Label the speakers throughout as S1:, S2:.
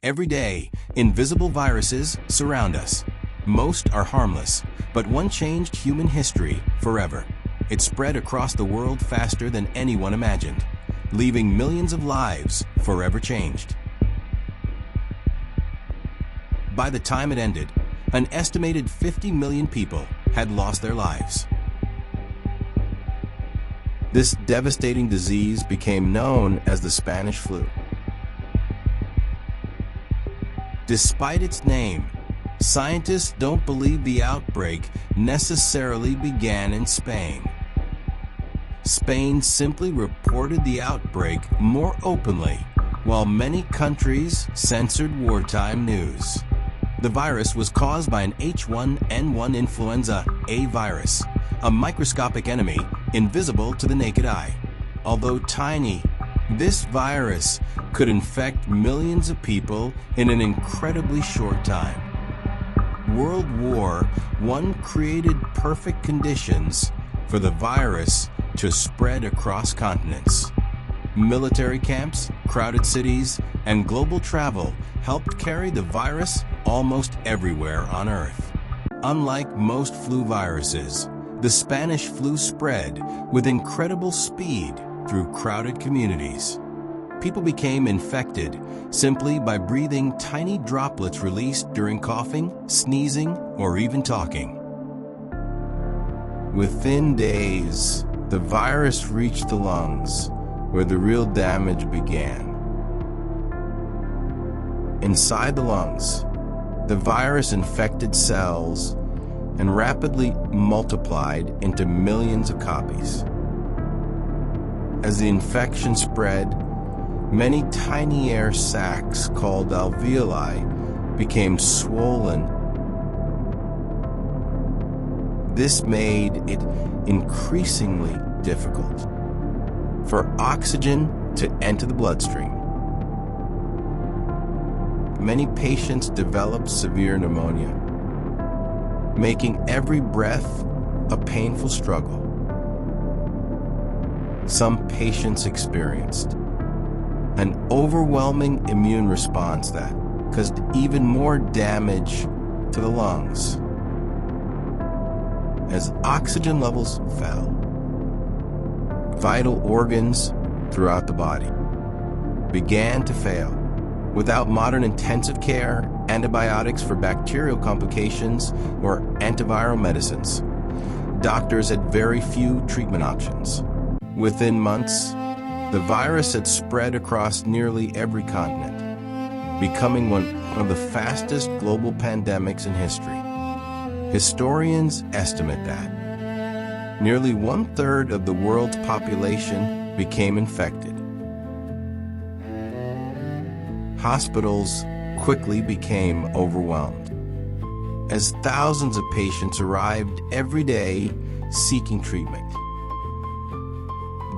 S1: Every day, invisible viruses surround us. Most are harmless, but one changed human history forever. It spread across the world faster than anyone imagined, leaving millions of lives forever changed. By the time it ended, an estimated 50 million people had lost their lives. This devastating disease became known as the Spanish flu. Despite its name, scientists don't believe the outbreak necessarily began in Spain. Spain simply reported the outbreak more openly, while many countries censored wartime news. The virus was caused by an H1N1 influenza A virus, a microscopic enemy invisible to the naked eye. Although tiny, this virus could infect millions of people in an incredibly short time. World War I created perfect conditions for the virus to spread across continents. Military camps, crowded cities, and global travel helped carry the virus almost everywhere on Earth. Unlike most flu viruses, the Spanish flu spread with incredible speed through crowded communities. People became infected simply by breathing tiny droplets released during coughing, sneezing, or even talking. Within days, the virus reached the lungs, where the real damage began. Inside the lungs, the virus infected cells and rapidly multiplied into millions of copies. As the infection spread, many tiny air sacs called alveoli became swollen. This made it increasingly difficult for oxygen to enter the bloodstream. Many patients developed severe pneumonia, making every breath a painful struggle. Some patients experienced an overwhelming immune response that caused even more damage to the lungs. As oxygen levels fell, vital organs throughout the body began to fail. Without modern intensive care, antibiotics for bacterial complications, or antiviral medicines, doctors had very few treatment options. Within months, the virus had spread across nearly every continent, becoming one of the fastest global pandemics in history. Historians estimate that nearly 1/3 of the world's population became infected. Hospitals quickly became overwhelmed, as thousands of patients arrived every day seeking treatment.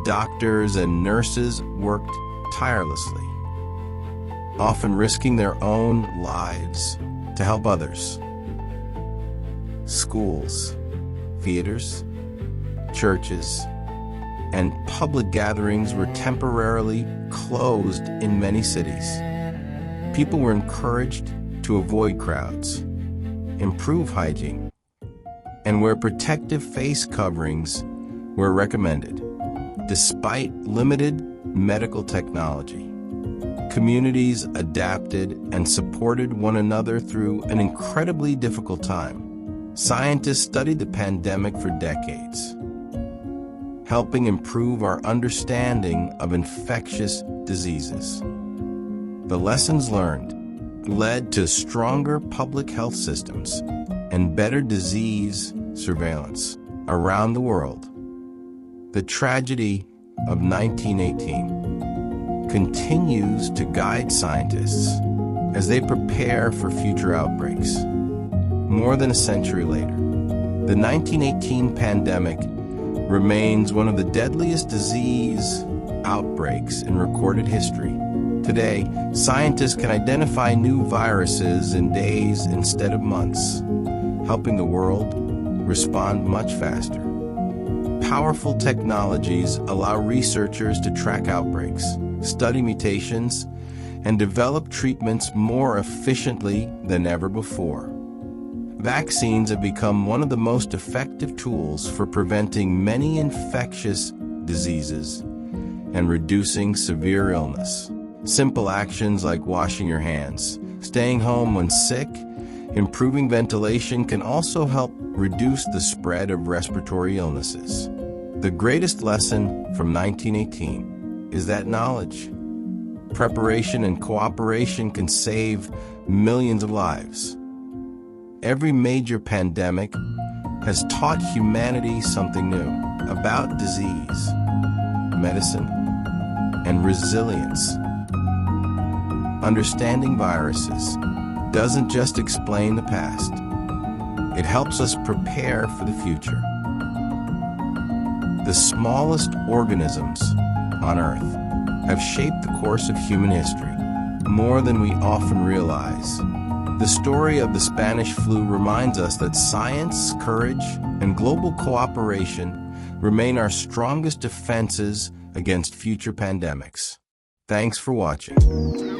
S1: Doctors and nurses worked tirelessly, often risking their own lives to help others. Schools, theaters, churches, and public gatherings were temporarily closed in many cities. People were encouraged to avoid crowds, improve hygiene, and wear protective face coverings were recommended. Despite limited medical technology, communities adapted and supported one another through an incredibly difficult time. Scientists studied the pandemic for decades, helping improve our understanding of infectious diseases. The lessons learned led to stronger public health systems and better disease surveillance around the world. The tragedy of 1918 continues to guide scientists as they prepare for future outbreaks. More than a century later, the 1918 pandemic remains one of the deadliest disease outbreaks in recorded history. Today, scientists can identify new viruses in days instead of months, helping the world respond much faster. Powerful technologies allow researchers to track outbreaks, study mutations, and develop treatments more efficiently than ever before. Vaccines have become one of the most effective tools for preventing many infectious diseases and reducing severe illness. Simple actions like washing your hands, staying home when sick, improving ventilation can also help reduce the spread of respiratory illnesses. The greatest lesson from 1918 is that knowledge, preparation, and cooperation can save millions of lives. Every major pandemic has taught humanity something new about disease, medicine, and resilience. Understanding viruses doesn't just explain the past. It helps us prepare for the future. The smallest organisms on Earth have shaped the course of human history more than we often realize. The story of the Spanish flu reminds us that science, courage, and global cooperation remain our strongest defenses against future pandemics. Thanks for watching.